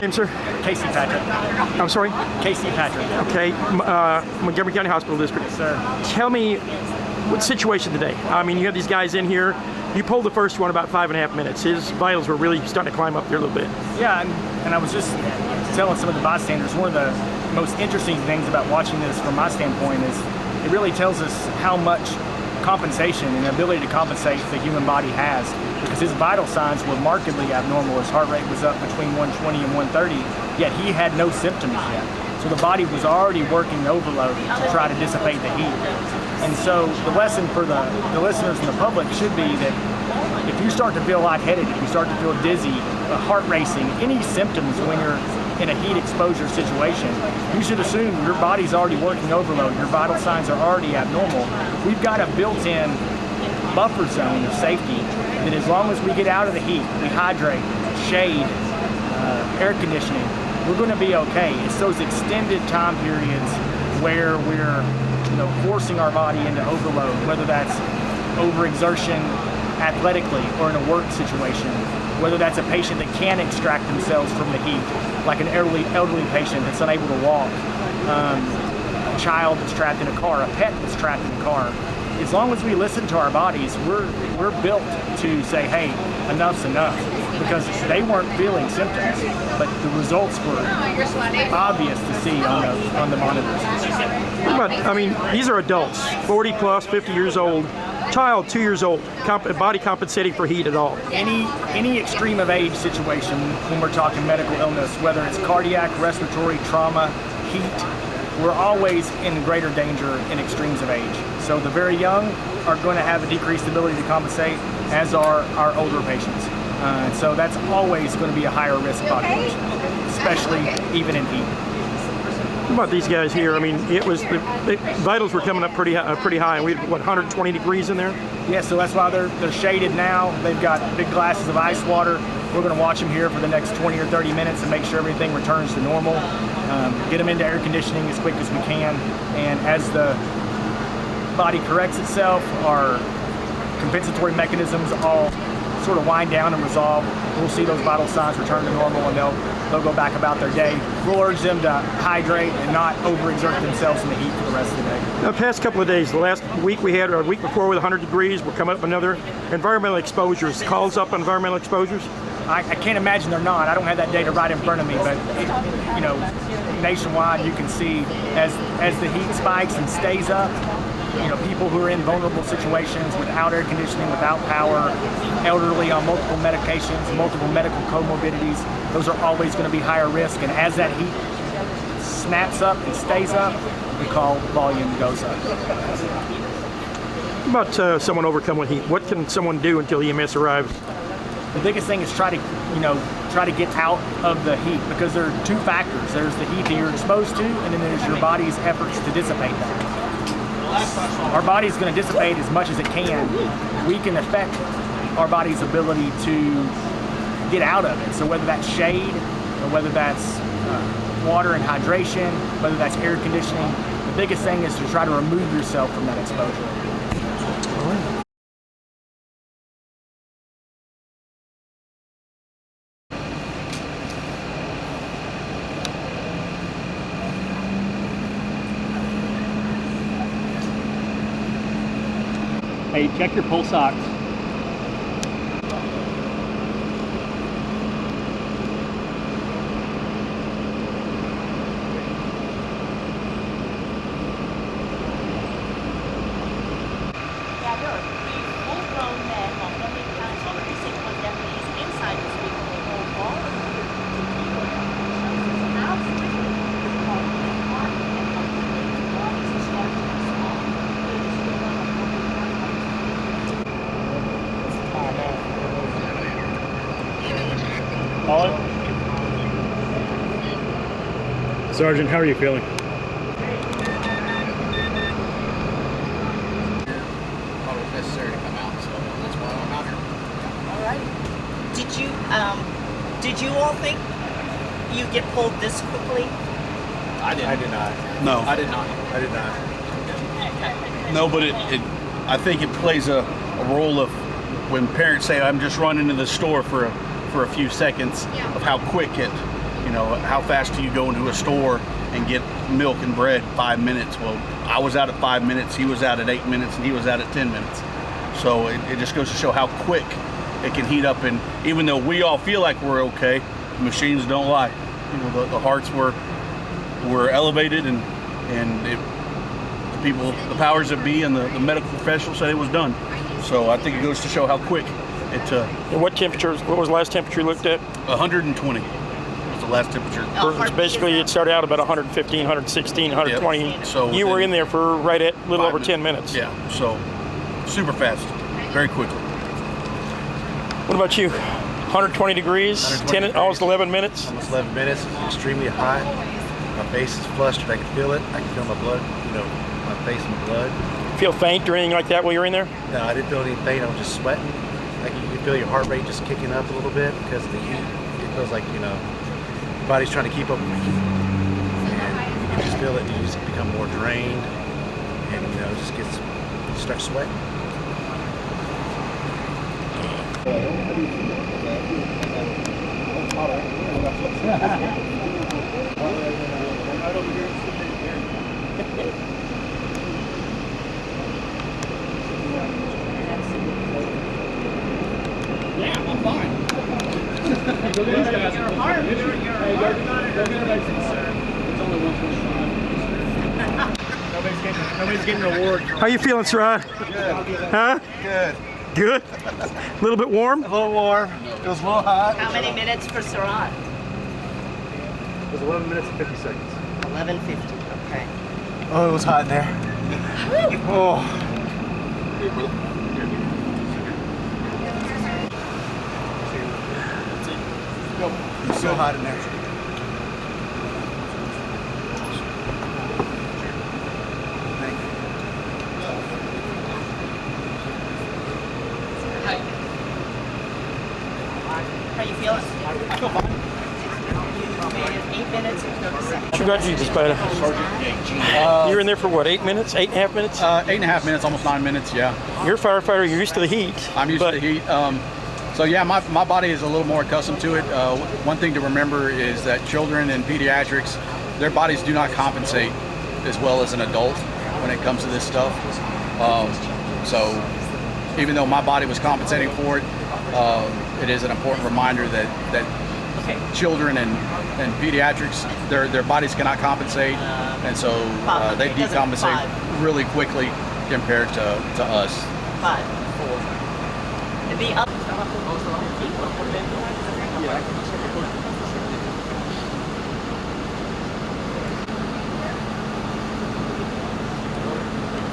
Name, sir? Casey Patrick. I'm sorry? Casey Patrick. Okay, Montgomery County Hospital District. Yes, sir. Tell me, what situation today? I mean, you have these guys in here. You pulled the first one about 5.5 minutes. His vitals were really starting to climb up there a little bit. Yeah, and I was just telling some of the bystanders, one of the most interesting things about watching this from my standpoint is it really tells us how much compensation and ability to compensate the human body has, because his vital signs were markedly abnormal. His heart rate was up between 120 and 130, yet he had no symptoms yet. So the body was already working overload to try to dissipate the heat. And so the lesson for the listeners and the public should be that if you start to feel lightheaded, if you start to feel dizzy, heart racing, any symptoms when you're in a heat exposure situation, you should assume your body's already working overload, your vital signs are already abnormal. We've got a built-in buffer zone of safety that as long as we get out of the heat, we hydrate, shade, air conditioning, we're going to be okay. It's those extended time periods where we're forcing our body into overload, whether that's overexertion athletically or in a work situation, whether that's a patient that can't extract themselves from the heat, like an elderly patient that's unable to walk, a child that's trapped in a car, a pet that's trapped in a car. As long as we listen to our bodies, we're built to say, hey, enough's enough, because they weren't feeling symptoms, but the results were obvious to see on the monitors. But, I mean, these are adults, 40 plus, 50 years old. Child, 2 years old, body compensating for heat at all. Any extreme of age situation when we're talking medical illness, whether it's cardiac, respiratory, trauma, heat, we're always in greater danger in extremes of age. So the very young are going to have a decreased ability to compensate, as are our older patients. So that's always going to be a higher risk population, especially even in heat. What about these guys here? I mean, it was the vitals were coming up pretty high, and we had, what, 120 degrees in there? Yeah, so that's why they're shaded now. They've got big glasses of ice water. We're going to watch them here for the next 20 or 30 minutes and make sure everything returns to normal. Get them into air conditioning as quick as we can, and as the body corrects itself, our compensatory mechanisms all sort of wind down and resolve. We'll see those vital signs return to normal, and they'll go back about their day. We'll urge them to hydrate and not overexert themselves in the heat for the rest of the day. The past couple of days, the last week we had, or a week before with 100 degrees, we're coming up another environmental exposures. Calls up on environmental exposures? I can't imagine they're not. I don't have that data right in front of me, but nationwide you can see as the heat spikes and stays up, people who are in vulnerable situations without air conditioning, without power, elderly on multiple medications, multiple medical comorbidities, those are always going to be higher risk. And as that heat snaps up and stays up, the call volume goes up. What about someone overcome with heat? What can someone do until EMS arrives? The biggest thing is try to get out of the heat, because there are two factors. There's the heat that you're exposed to, and then there's your body's efforts to dissipate that. Our body's going to dissipate as much as it can. We can affect our body's ability to get out of it. So whether that's shade, or whether that's water and hydration, whether that's air conditioning, the biggest thing is to try to remove yourself from that exposure. All right. Hey, check your pulse ox. Full-grown men, Montgomery County Precinct Deputies inside this vehicle hold all of the Sergeant, how are you feeling? Necessary to come out, so that's why I'm out here. All right. Did you all think you get pulled this quickly? I did not. No, I did not. I did not. No, but I think it plays a role of when parents say, "I'm just running to the store for a few seconds," of how quick it You know, how fast do you go into a store and get milk and bread? 5 minutes. Well, I was out at 5 minutes, he was out at 8 minutes, and he was out at 10 minutes. So it just goes to show how quick it can heat up. And even though we all feel like we're okay, machines don't lie. You know, the hearts were elevated, and the people, the powers that be, and the medical professionals said it was done. So I think it goes to show how quick it. And what temperatures? What was the last temperature you looked at? 120 was the last temperature. So basically, it started out about 115, 116, 120. Yep. So you were in there for right at a little over 10 minutes. minutes. Yeah. So super fast, very quickly. What about you? 120 degrees, 10, almost 11 minutes. Almost 11 minutes. Extremely hot. My face is flustered. I can feel it. I can feel my blood. You know, my face and blood. Feel faint or anything like that while you were in there? No, I didn't feel any pain. I was just sweating. Like you can feel your heart rate just kicking up a little bit because of the heat. It feels like, you know, your body's trying to keep up with the heat. And you can just feel it. You just become more drained. And, you know, it just gets, you start sweating. Nobody's getting an award. How you feeling, Sarah? Good. Huh? Good. Good? A little bit warm? A little warm. It was a little hot. How many minutes for Surratt? It was 11 minutes and 50 seconds. 11:50. Okay. Oh, it was hot in there. Oh. It's so hot in there. Thank you. How you feeling? I feel fine. 8 minutes and 30 seconds. Congratulations, Zapata. You were in there for what, 8 minutes? 8.5 minutes? 8.5 minutes, almost 9 minutes, yeah. You're a firefighter, you're used to the heat. I'm used to the heat. So yeah, my body is a little more accustomed to it. One thing to remember is that children and pediatrics, their bodies do not compensate as well as an adult when it comes to this stuff. So even though my body was compensating for it, it is an important reminder that children and pediatrics, their bodies cannot compensate, and so they decompensate really quickly compared to us. 5, 4. And the other.